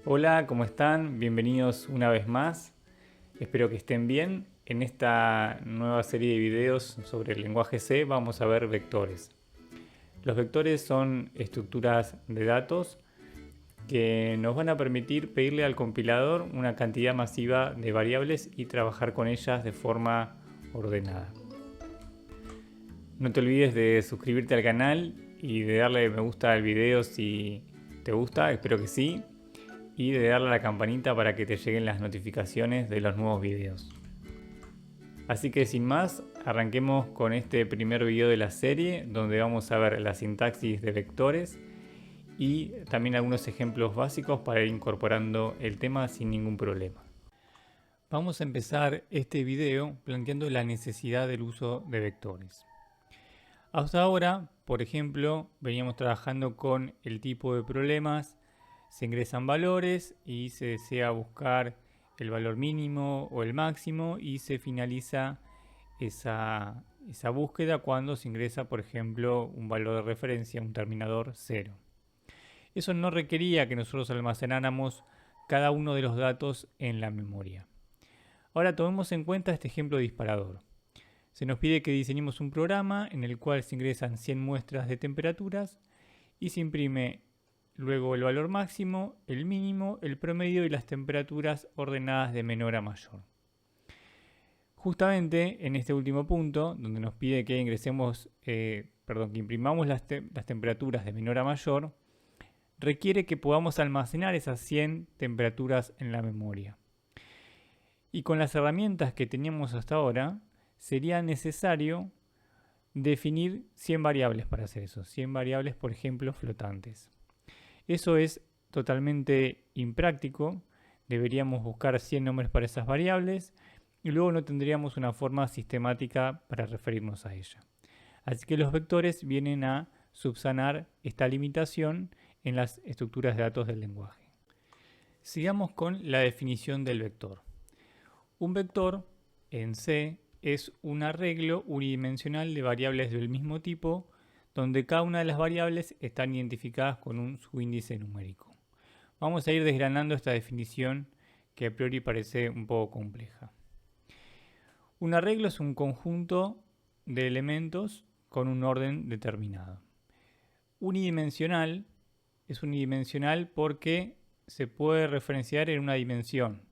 Hola, ¿cómo están? Bienvenidos una vez más. Espero que estén bien. En esta nueva serie de videos sobre el lenguaje C vamos a ver vectores. Los vectores son estructuras de datos que nos van a permitir pedirle al compilador una cantidad masiva de variables y trabajar con ellas de forma ordenada. No te olvides de suscribirte al canal y de darle me gusta al video si te gusta, espero que sí, y de darle a la campanita para que te lleguen las notificaciones de los nuevos videos. Así que sin más, arranquemos con este primer video de la serie donde vamos a ver la sintaxis de vectores y también algunos ejemplos básicos para ir incorporando el tema sin ningún problema. Vamos a empezar este video planteando la necesidad del uso de vectores. Hasta ahora, por ejemplo, veníamos trabajando con el tipo de problemas. Se ingresan valores y se desea buscar el valor mínimo o el máximo y se finaliza esa búsqueda cuando se ingresa, por ejemplo, un valor de referencia, un terminador 0. Eso no requería que nosotros almacenáramos cada uno de los datos en la memoria. Ahora tomemos en cuenta este ejemplo de disparador. Se nos pide que diseñemos un programa en el cual se ingresan 100 muestras de temperaturas y se imprime luego el valor máximo, el mínimo, el promedio y las temperaturas ordenadas de menor a mayor. Justamente en este último punto, donde nos pide que que imprimamos las temperaturas de menor a mayor, requiere que podamos almacenar esas 100 temperaturas en la memoria. Y con las herramientas que teníamos hasta ahora, sería necesario definir 100 variables para hacer eso. 100 variables, por ejemplo, flotantes. Eso es totalmente impráctico. Deberíamos buscar 100 nombres para esas variables y luego no tendríamos una forma sistemática para referirnos a ella. Así que los vectores vienen a subsanar esta limitación en las estructuras de datos del lenguaje. Sigamos con la definición del vector. Un vector en C es un arreglo unidimensional de variables del mismo tipo donde cada una de las variables están identificadas con un subíndice numérico. Vamos a ir desgranando esta definición que a priori parece un poco compleja. Un arreglo es un conjunto de elementos con un orden determinado. Unidimensional es unidimensional porque se puede referenciar en una dimensión.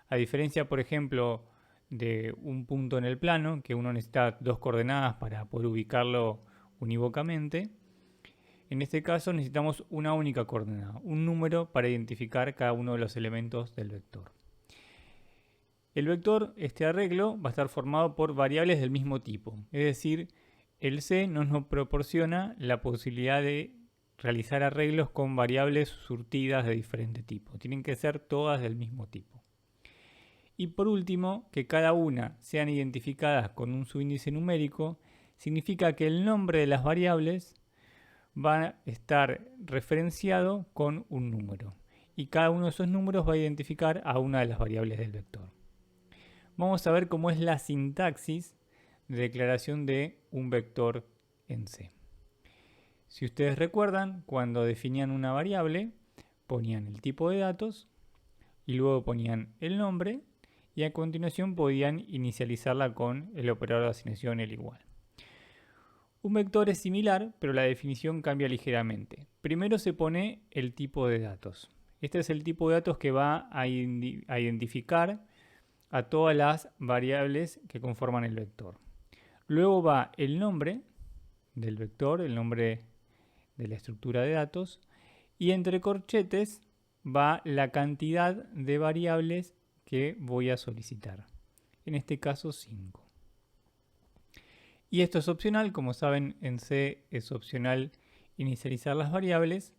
A diferencia, por ejemplo, de un punto en el plano, que uno necesita dos coordenadas para poder ubicarlo unívocamente, en este caso necesitamos una única coordenada, un número para identificar cada uno de los elementos del vector. El vector, este arreglo, va a estar formado por variables del mismo tipo, es decir, el C nos proporciona la posibilidad de realizar arreglos con variables surtidas de diferente tipo. Tienen que ser todas del mismo tipo. Y por último, que cada una sean identificadas con un subíndice numérico, significa que el nombre de las variables va a estar referenciado con un número. Y cada uno de esos números va a identificar a una de las variables del vector. Vamos a ver cómo es la sintaxis de declaración de un vector en C. Si ustedes recuerdan, cuando definían una variable, ponían el tipo de datos y luego ponían el nombre y a continuación podían inicializarla con el operador de asignación el igual. Un vector es similar, pero la definición cambia ligeramente. Primero se pone el tipo de datos. Este es el tipo de datos que va a identificar a todas las variables que conforman el vector. Luego va el nombre del vector, el nombre de la estructura de datos, y entre corchetes va la cantidad de variables que voy a solicitar. En este caso 5. Y esto es opcional, como saben en C es opcional inicializar las variables.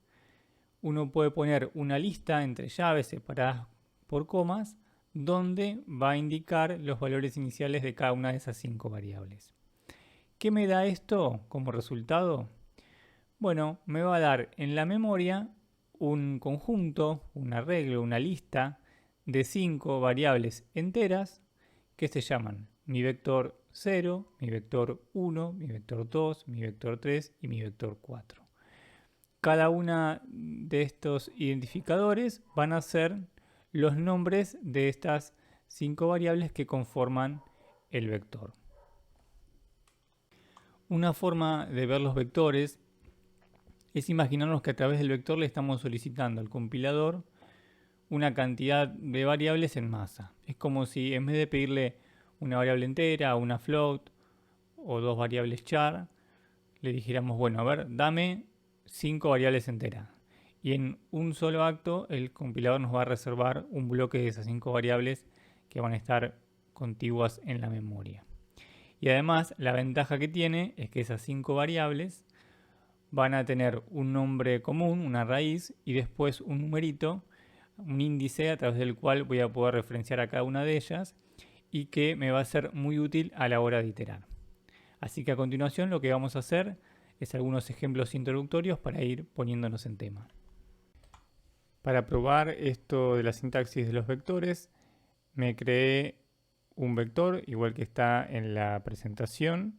Uno puede poner una lista entre llaves separadas por comas donde va a indicar los valores iniciales de cada una de esas 5 variables. ¿Qué me da esto como resultado? Bueno, me va a dar en la memoria un conjunto, un arreglo, una lista de 5 variables enteras que se llaman mi vector 0, mi vector 1, mi vector 2, mi vector 3 y mi vector 4. Cada una de estos identificadores van a ser los nombres de estas 5 variables que conforman el vector. Una forma de ver los vectores es imaginarnos que a través del vector le estamos solicitando al compilador una cantidad de variables en masa. Es como si en vez de pedirle una variable entera, una float o 2 variables char, le dijéramos, bueno, a ver, dame 5 variables enteras. Y en un solo acto el compilador nos va a reservar un bloque de esas 5 variables que van a estar contiguas en la memoria. Y además la ventaja que tiene es que esas 5 variables van a tener un nombre común, una raíz, y después un numerito, un índice a través del cual voy a poder referenciar a cada una de ellas y que me va a ser muy útil a la hora de iterar. Así que a continuación lo que vamos a hacer es algunos ejemplos introductorios para ir poniéndonos en tema. Para probar esto de la sintaxis de los vectores, me creé un vector igual que está en la presentación.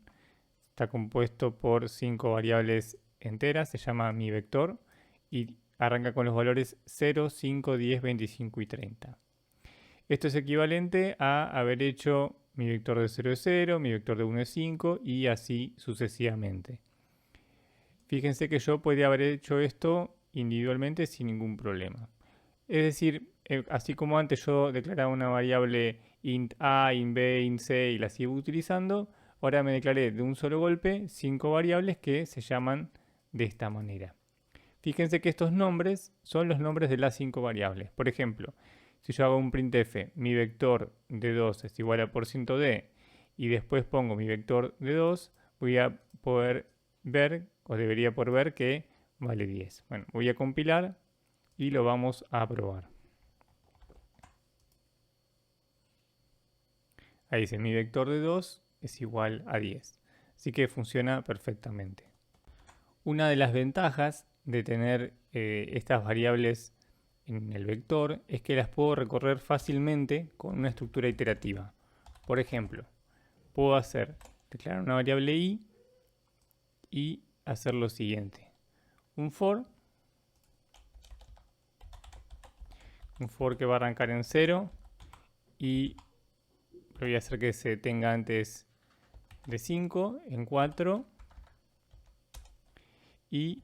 Está compuesto por 5 variables enteras, se llama mi vector y arranca con los valores 0, 5, 10, 25 y 30. Esto es equivalente a haber hecho mi vector de 0 es 0, mi vector de 1 es 5 y así sucesivamente. Fíjense que yo podría haber hecho esto individualmente sin ningún problema. Es decir, así como antes yo declaraba una variable int a, int b, int c y la sigo utilizando, ahora me declaré de un solo golpe 5 variables que se llaman de esta manera. Fíjense que estos nombres son los nombres de las 5 variables. Por ejemplo, si yo hago un printf, mi vector de 2 es igual a %d y después pongo mi vector de 2, voy a poder ver, o debería poder ver, que vale 10. Bueno, voy a compilar y lo vamos a probar. Ahí dice, mi vector de 2 es igual a 10. Así que funciona perfectamente. Una de las ventajas de tener estas variables en el vector es que las puedo recorrer fácilmente con una estructura iterativa. Por ejemplo, puedo declarar una variable i y hacer lo siguiente. Un for que va a arrancar en 0 y voy a hacer que se tenga antes de 5 en 4 y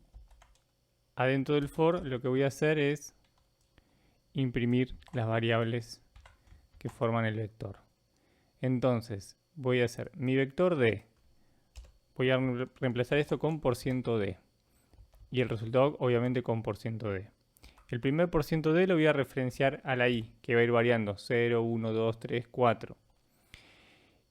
adentro del for lo que voy a hacer es imprimir las variables que forman el vector. Entonces voy a hacer mi vector de, voy a reemplazar esto con %d y el resultado obviamente con %d. El primer %d lo voy a referenciar a la i, que va a ir variando 0, 1, 2, 3, 4.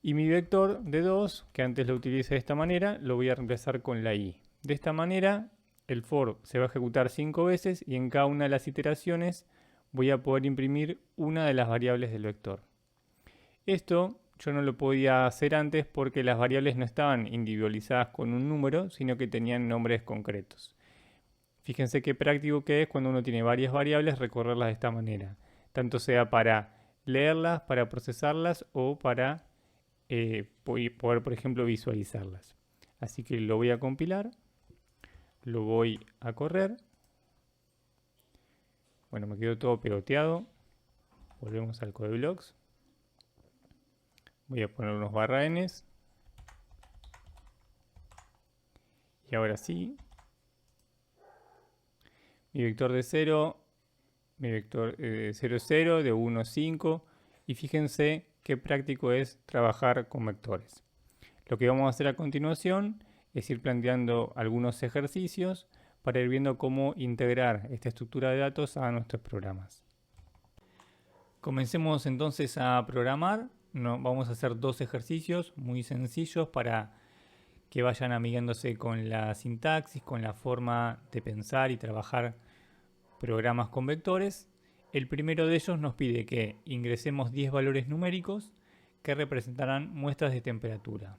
Y mi vector de 2, que antes lo utilicé de esta manera, lo voy a reemplazar con la i. De esta manera el for se va a ejecutar 5 veces y en cada una de las iteraciones voy a poder imprimir una de las variables del vector. Esto yo no lo podía hacer antes porque las variables no estaban individualizadas con un número, sino que tenían nombres concretos. Fíjense qué práctico que es cuando uno tiene varias variables recorrerlas de esta manera, tanto sea para leerlas, para procesarlas o para poder, por ejemplo, visualizarlas. Así que lo voy a compilar, lo voy a correr. Bueno, me quedó todo pegoteado. Volvemos al codeblocks. Voy a poner unos /n. Y ahora sí. Mi vector de 0, mi vector de 0 es 0, de 1 es 5. Y fíjense qué práctico es trabajar con vectores. Lo que vamos a hacer a continuación es ir planteando algunos ejercicios para ir viendo cómo integrar esta estructura de datos a nuestros programas. Comencemos entonces a programar. Vamos a hacer 2 ejercicios muy sencillos para que vayan amigándose con la sintaxis, con la forma de pensar y trabajar programas con vectores. El primero de ellos nos pide que ingresemos 10 valores numéricos que representarán muestras de temperatura.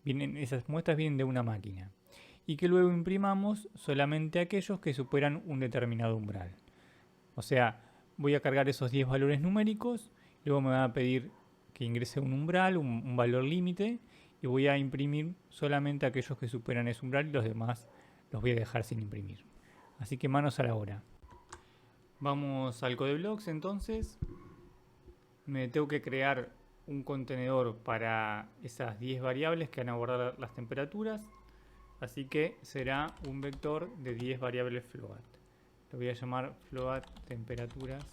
Esas muestras vienen de una máquina. Y que luego imprimamos solamente aquellos que superan un determinado umbral. O sea, voy a cargar esos 10 valores numéricos, luego me va a pedir que ingrese un umbral, un valor límite, y voy a imprimir solamente aquellos que superan ese umbral y los demás los voy a dejar sin imprimir. Así que manos a la obra. Vamos al CodeBlocks entonces. Me tengo que crear un contenedor para esas 10 variables que van a guardar las temperaturas. Así que será un vector de 10 variables float. Lo voy a llamar float temperaturas.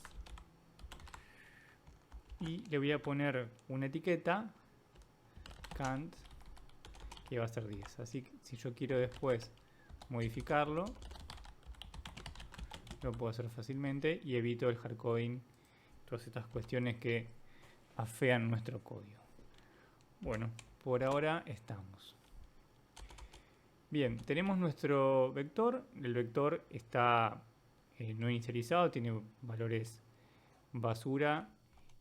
Y le voy a poner una etiqueta cant que va a ser 10. Así que si yo quiero después modificarlo, lo puedo hacer fácilmente y evito el hardcoding, todas estas cuestiones que afean nuestro código. Bueno, por ahora estamos. Bien, tenemos nuestro vector. El vector está no inicializado, tiene valores basura.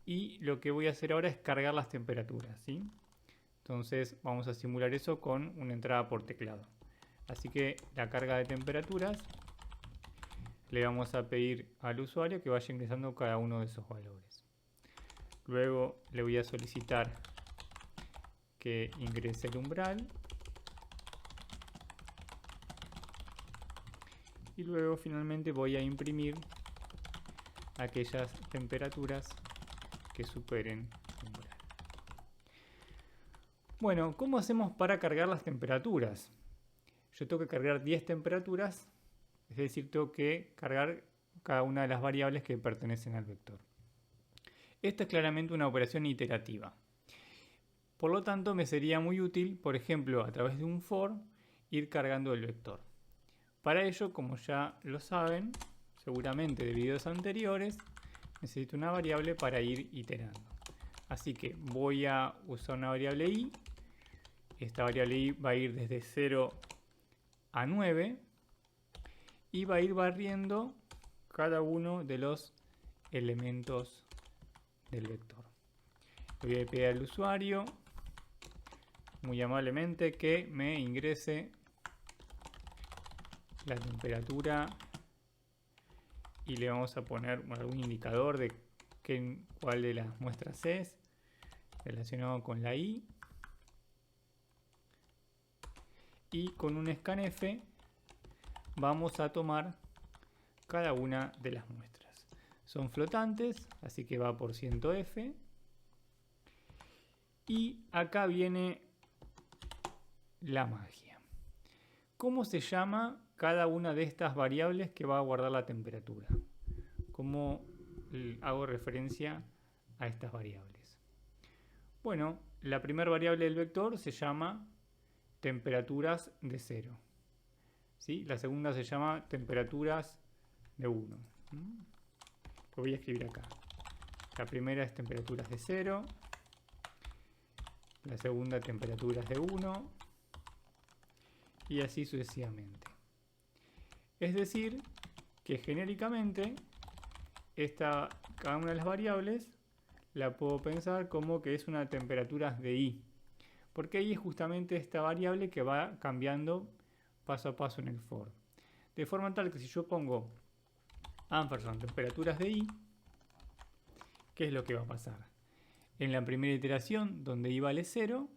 Y lo que voy a hacer ahora es cargar las temperaturas, ¿sí? Entonces vamos a simular eso con una entrada por teclado. Así que la carga de temperaturas le vamos a pedir al usuario que vaya ingresando cada uno de esos valores. Luego le voy a solicitar que ingrese el umbral. Y luego finalmente voy a imprimir aquellas temperaturas que superen el umbral. Bueno, ¿cómo hacemos para cargar las temperaturas? Yo tengo que cargar 10 temperaturas, es decir, tengo que cargar cada una de las variables que pertenecen al vector. Esta es claramente una operación iterativa. Por lo tanto, me sería muy útil, por ejemplo, a través de un for, ir cargando el vector. Para ello, como ya lo saben, seguramente de videos anteriores, necesito una variable para ir iterando. Así que voy a usar una variable i. Esta variable i va a ir desde 0 a 9 y va a ir barriendo cada uno de los elementos del vector. Le voy a pedir al usuario muy amablemente que me ingrese la temperatura y le vamos a poner algún indicador de cuál de las muestras es relacionado con la i, y con un scanf vamos a tomar cada una de las muestras. Son flotantes, así que va por %f, y acá viene la magia. ¿Cómo se llama cada una de estas variables que va a guardar la temperatura? ¿Cómo hago referencia a estas variables? Bueno, la primera variable del vector se llama temperaturas de 0. ¿Sí? La segunda se llama temperaturas de 1. Lo voy a escribir acá. La primera es temperaturas de 0. La segunda temperaturas de 1. Y así sucesivamente. Es decir, que genéricamente cada una de las variables la puedo pensar como que es una temperatura de i. Porque i es justamente esta variable que va cambiando paso a paso en el for. De forma tal que si yo pongo ampersand temperaturas de i, ¿qué es lo que va a pasar? En la primera iteración, donde i vale 0,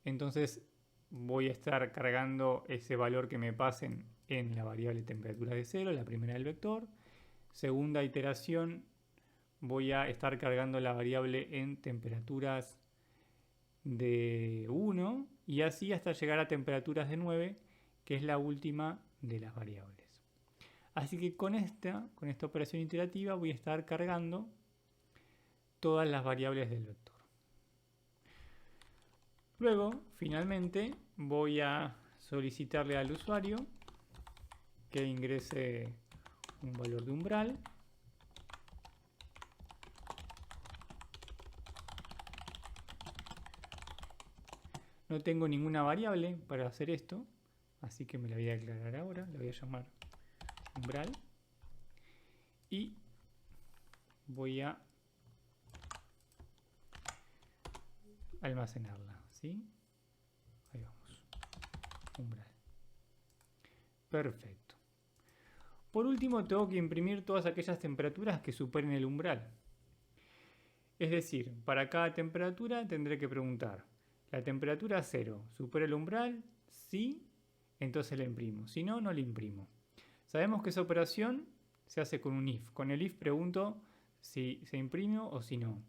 entonces voy a estar cargando ese valor que me pasen en la variable temperatura de 0, la primera del vector. Segunda iteración, voy a estar cargando la variable en temperaturas de 1 y así hasta llegar a temperaturas de 9, que es la última de las variables. Así que con esta operación iterativa voy a estar cargando todas las variables del vector. Luego, finalmente, voy a solicitarle al usuario que ingrese un valor de umbral. No tengo ninguna variable para hacer esto, así que me la voy a declarar ahora. La voy a llamar umbral. Y voy a almacenarla, ¿sí? Ahí vamos. Umbral. Perfecto. Por último, tengo que imprimir todas aquellas temperaturas que superen el umbral. Es decir, para cada temperatura tendré que preguntar: ¿la temperatura 0 supera el umbral? Sí, entonces la imprimo. Si no, no la imprimo. Sabemos que esa operación se hace con un if. Con el if pregunto si se imprime o si no.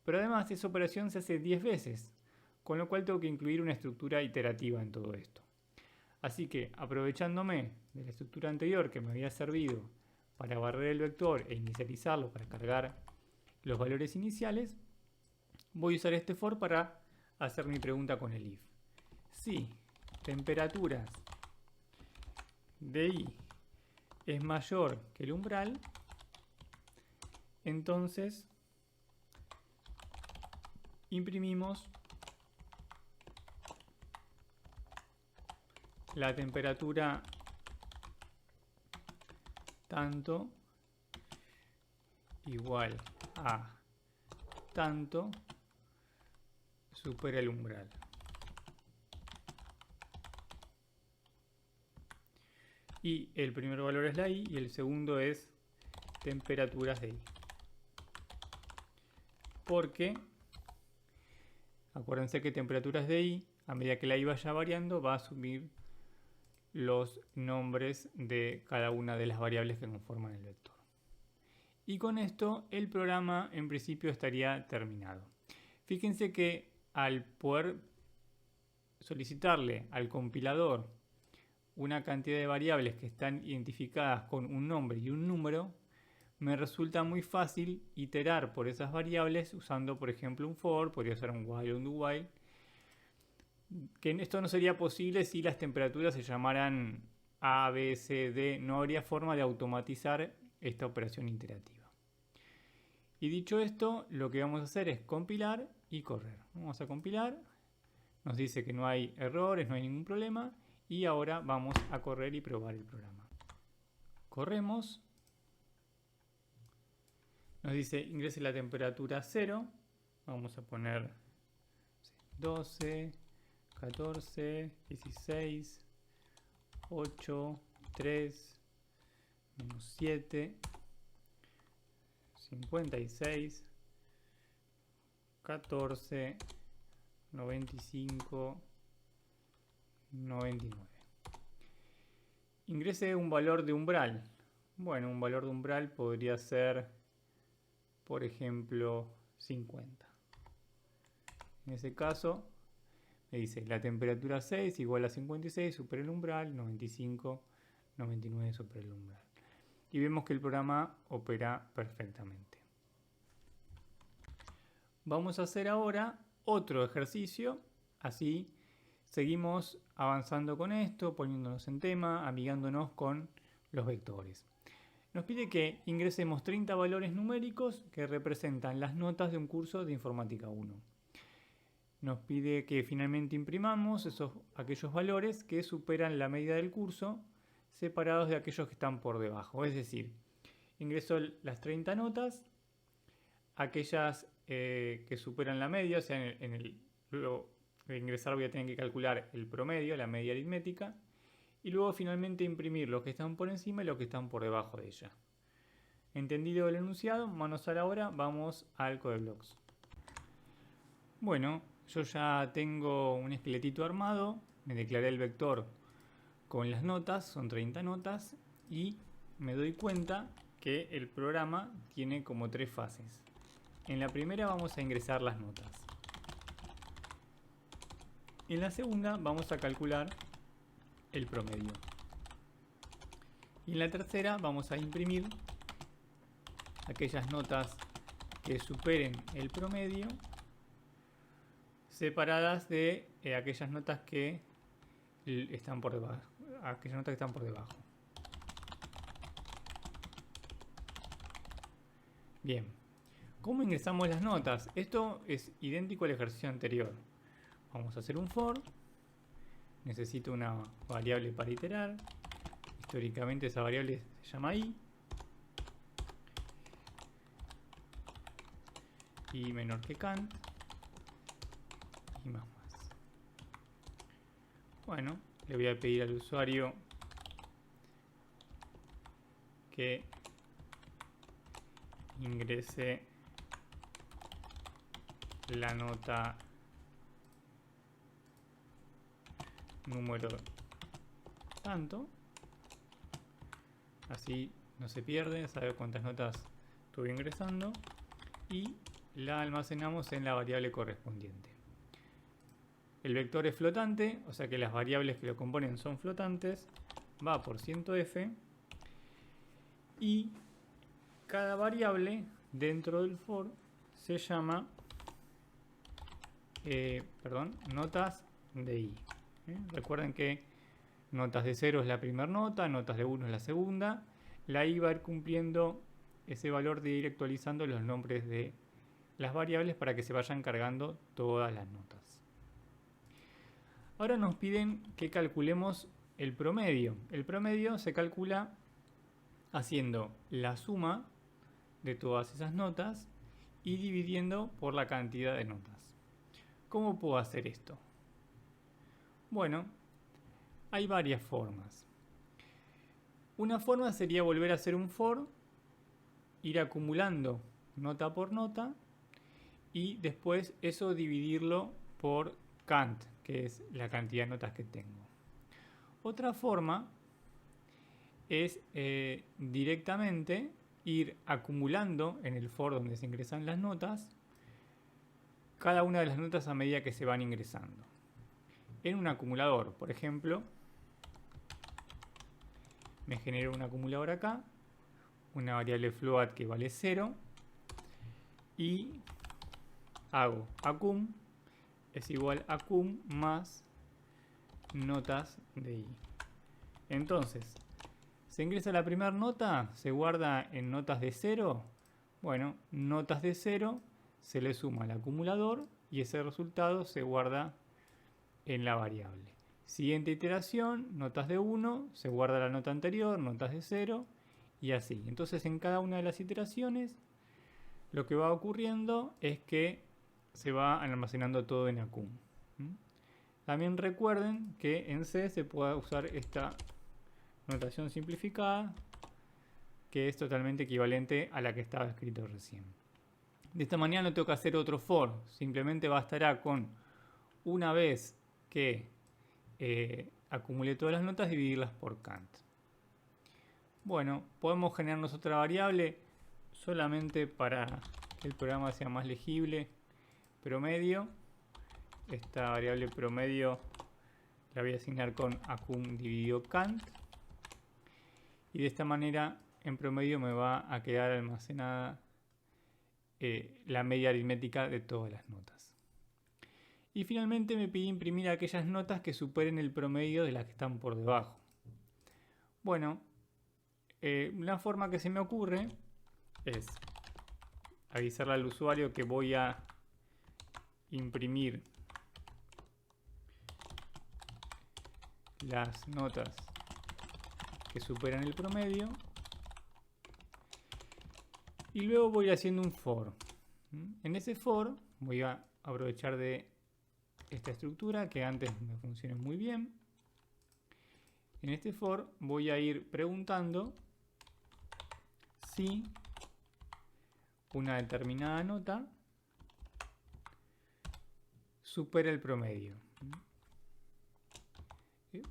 Pero además esa operación se hace 10 veces, con lo cual tengo que incluir una estructura iterativa en todo esto. Así que, aprovechándome de la estructura anterior que me había servido para barrer el vector e inicializarlo para cargar los valores iniciales, voy a usar este for para hacer mi pregunta con el if. Si temperaturas de i es mayor que el umbral, entonces imprimimos la temperatura tanto igual a tanto supera el umbral. Y el primer valor es la i y el segundo es temperaturas de i. Porque acuérdense que temperaturas de i, a medida que la i vaya variando, va a asumir los nombres de cada una de las variables que conforman el vector. Y con esto el programa en principio estaría terminado. Fíjense que al poder solicitarle al compilador una cantidad de variables que están identificadas con un nombre y un número, me resulta muy fácil iterar por esas variables usando, por ejemplo, un for, podría ser un while o un do while. Que esto no sería posible si las temperaturas se llamaran A, B, C, D. No habría forma de automatizar esta operación iterativa. Y dicho esto, lo que vamos a hacer es compilar y correr. Vamos a compilar. Nos dice que no hay errores, no hay ningún problema. Y ahora vamos a correr y probar el programa. Corremos. Nos dice ingrese la temperatura a 0. Vamos a poner 12, 14, 16, 8, 3, menos 7, 56, 14, 95, 99. Ingrese un valor de umbral. Bueno, un valor de umbral podría ser, por ejemplo, 50. En ese caso, me dice la temperatura 6 igual a 56 supera el umbral, 95, 99 supera el umbral. Y vemos que el programa opera perfectamente. Vamos a hacer ahora otro ejercicio, así seguimos avanzando con esto, poniéndonos en tema, amigándonos con los vectores. Nos pide que ingresemos 30 valores numéricos que representan las notas de un curso de Informática 1. Nos pide que finalmente imprimamos aquellos valores que superan la media del curso, separados de aquellos que están por debajo. Es decir, ingreso las 30 notas, aquellas que superan la media, o sea, luego de ingresar voy a tener que calcular el promedio, la media aritmética, y luego finalmente imprimir los que están por encima y los que están por debajo de ella. Entendido el enunciado, manos a la obra, vamos al Codeblocks. Bueno, yo ya tengo un esqueletito armado, me declaré el vector con las notas, son 30 notas, y me doy cuenta que el programa tiene como 3 fases. En la primera vamos a ingresar las notas. En la segunda vamos a calcular el promedio. Y en la tercera vamos a imprimir aquellas notas que superen el promedio, separadas de aquellas notas que están por debajo. Bien. ¿Cómo ingresamos las notas? Esto es idéntico al ejercicio anterior. Vamos a hacer un for. Necesito una variable para iterar. Históricamente esa variable se llama i. I menor que cant. Y más. Bueno, le voy a pedir al usuario que ingrese la nota número tanto. así no se pierde, sabe cuántas notas estuve ingresando y la almacenamos en la variable correspondiente. El vector es flotante, o sea que las variables que lo componen son flotantes, va por %f y cada variable dentro del for se llama notas de i. Recuerden que notas de 0 es la primera nota, notas de 1 es la segunda. La i va a ir cumpliendo ese valor de ir actualizando los nombres de las variables para que se vayan cargando todas las notas. Ahora nos piden que calculemos el promedio. El promedio se calcula haciendo la suma de todas esas notas y dividiendo por la cantidad de notas. ¿Cómo puedo hacer esto? Bueno, hay varias formas. Una forma sería volver a hacer un for, ir acumulando nota por nota y después eso dividirlo por cant, que es la cantidad de notas que tengo. Otra forma es directamente ir acumulando en el for donde se ingresan las notas cada una de las notas a medida que se van ingresando. En un acumulador, por ejemplo, me genero un acumulador acá, una variable float que vale 0 y hago accum es igual a cum más notas de i. Entonces, se ingresa la primera nota, se guarda en notas de 0. Bueno, notas de 0 se le suma al acumulador y ese resultado se guarda en la variable. Siguiente iteración, notas de 1, se guarda la nota anterior, notas de 0 y así. Entonces en cada una de las iteraciones lo que va ocurriendo es que se va almacenando todo en accum. También recuerden que en C se puede usar esta notación simplificada que es totalmente equivalente a la que estaba escrito recién. De esta manera no tengo que hacer otro for, simplemente bastará con una vez que acumule todas las notas dividirlas por cant. Bueno, podemos generarnos otra variable solamente para que el programa sea más legible. Promedio. Esta variable promedio la voy a asignar con accum dividido cant. Y de esta manera en promedio me va a quedar almacenada la media aritmética de todas las notas. Y finalmente me pide imprimir aquellas notas que superen el promedio de las que están por debajo. Bueno, una forma que se me ocurre es avisarle al usuario que voy a imprimir las notas que superan el promedio y luego voy haciendo un for. En ese for voy a aprovechar de esta estructura que antes me funcionó muy bien. En este for voy a ir preguntando si una determinada nota supera el promedio.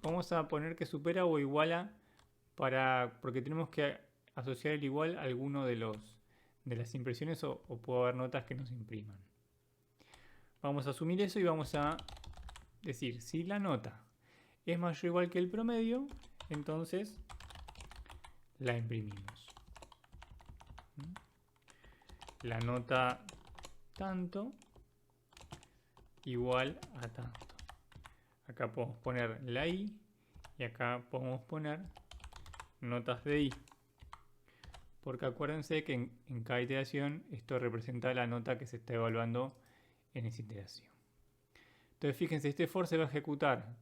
Vamos a poner que supera o iguala porque tenemos que asociar el igual a alguno de las impresiones o puede haber notas que nos impriman. Vamos a asumir eso y vamos a decir si la nota es mayor o igual que el promedio, entonces la imprimimos. La nota tanto igual a tanto. Acá podemos poner la i y acá podemos poner notas de i. Porque acuérdense que en cada iteración esto representa la nota que se está evaluando en esa iteración. Entonces fíjense, este for se va a ejecutar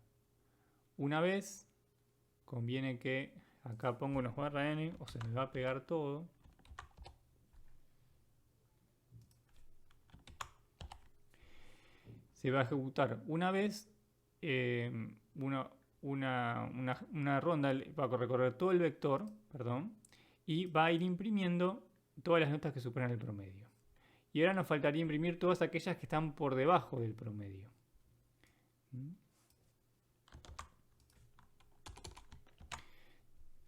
una vez. Conviene que acá pongo unos /n o se me va a pegar todo. Se va a ejecutar una vez, una ronda va a recorrer todo el vector, y va a ir imprimiendo todas las notas que superan el promedio. Y ahora nos faltaría imprimir todas aquellas que están por debajo del promedio.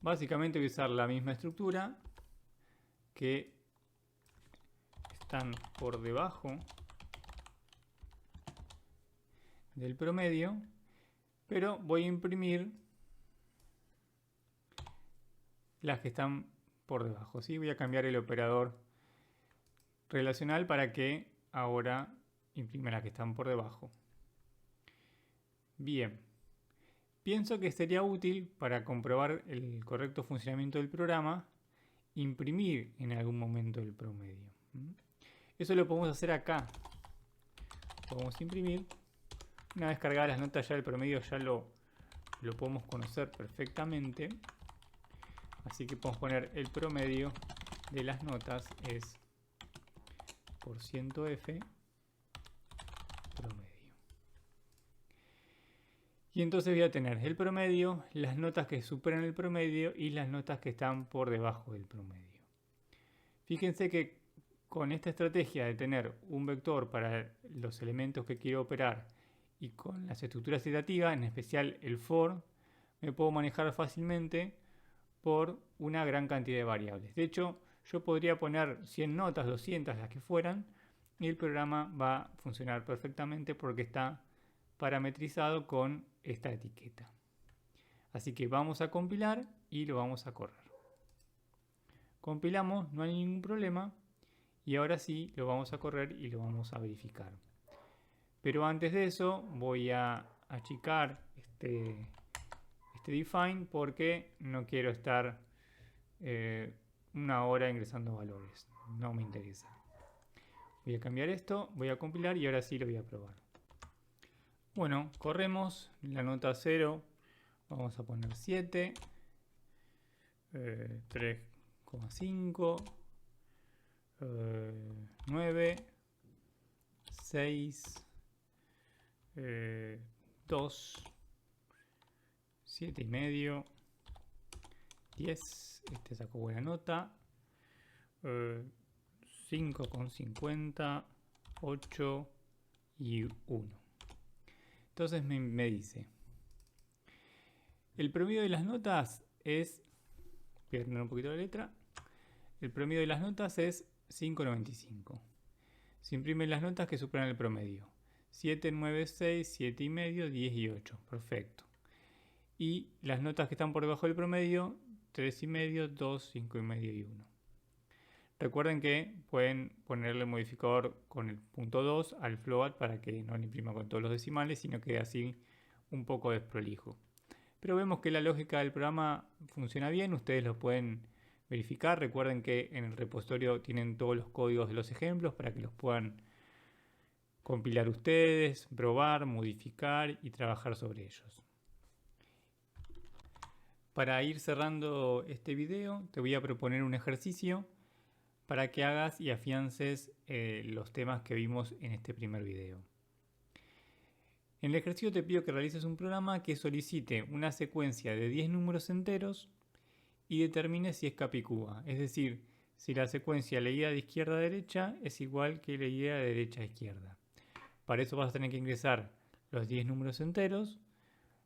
Básicamente voy a usar la misma estructura que están por debajo del promedio, pero voy a imprimir las que están por debajo, ¿sí? Voy a cambiar el operador relacional para que ahora imprima las que están por debajo. Bien, pienso que sería útil para comprobar el correcto funcionamiento del programa imprimir en algún momento el promedio. Eso lo podemos hacer acá. Podemos imprimir. Una vez cargadas las notas ya el promedio ya lo podemos conocer perfectamente. Así que podemos poner el promedio de las notas es %f promedio. Y entonces voy a tener el promedio, las notas que superan el promedio y las notas que están por debajo del promedio. Fíjense que con esta estrategia de tener un vector para los elementos que quiero operar y con las estructuras iterativas, en especial el for, me puedo manejar fácilmente por una gran cantidad de variables. De hecho, yo podría poner 100 notas, 200, las que fueran, y el programa va a funcionar perfectamente porque está parametrizado con esta etiqueta. Así que vamos a compilar y lo vamos a correr. Compilamos, no hay ningún problema, y ahora sí lo vamos a correr y lo vamos a verificar. Pero antes de eso voy a achicar este define porque no quiero estar una hora ingresando valores, no me interesa. Voy a cambiar esto, voy a compilar y ahora sí lo voy a probar. Bueno, corremos la nota 0, vamos a poner 7, 3,5, 9, 6, 2, 7,5, 10, este sacó buena nota, 5,50, 8 y 1. Entonces me dice, el promedio de las notas es, voy a tener un poquito la letra, el promedio de las notas es 5,95. Se imprimen las notas que superan el promedio. 7, 9, 6, 7,5, 10 y 8. Perfecto. Y las notas que están por debajo del promedio, 3,5, 2, 5,5 y 1. Recuerden que pueden ponerle modificador con el punto 2 al float para que no le imprima con todos los decimales, sino quede así un poco desprolijo. Pero vemos que la lógica del programa funciona bien, ustedes lo pueden verificar. Recuerden que en el repositorio tienen todos los códigos de los ejemplos para que los puedan compilar ustedes, probar, modificar y trabajar sobre ellos. Para ir cerrando este video, te voy a proponer un ejercicio para que hagas y afiances los temas que vimos en este primer video. En el ejercicio te pido que realices un programa que solicite una secuencia de 10 números enteros y determine si es capicúa, es decir, si la secuencia leída de izquierda a derecha es igual que leída de derecha a izquierda. Para eso vas a tener que ingresar los 10 números enteros,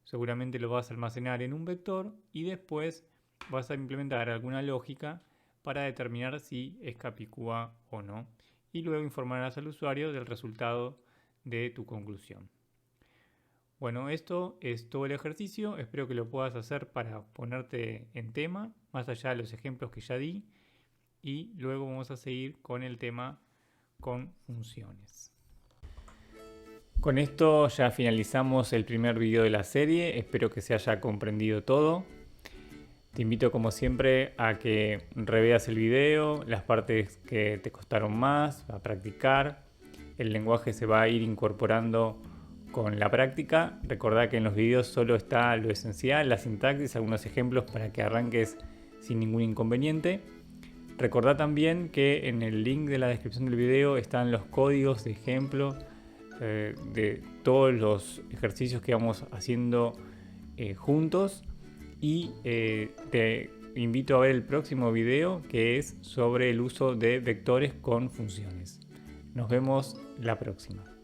seguramente lo vas a almacenar en un vector y después vas a implementar alguna lógica para determinar si es capicúa o no y luego informarás al usuario del resultado de tu conclusión. Bueno, esto es todo el ejercicio, espero que lo puedas hacer para ponerte en tema, más allá de los ejemplos que ya di, y luego vamos a seguir con el tema con funciones. Con esto ya finalizamos el primer video de la serie, espero que se haya comprendido todo. Te invito como siempre a que reveas el video, las partes que te costaron más, a practicar. El lenguaje se va a ir incorporando con la práctica. Recordá que en los videos solo está lo esencial, la sintaxis, algunos ejemplos para que arranques sin ningún inconveniente. Recordá también que en el link de la descripción del video están los códigos de ejemplo de todos los ejercicios que vamos haciendo juntos. Y te invito a ver el próximo video que es sobre el uso de vectores con funciones. Nos vemos la próxima.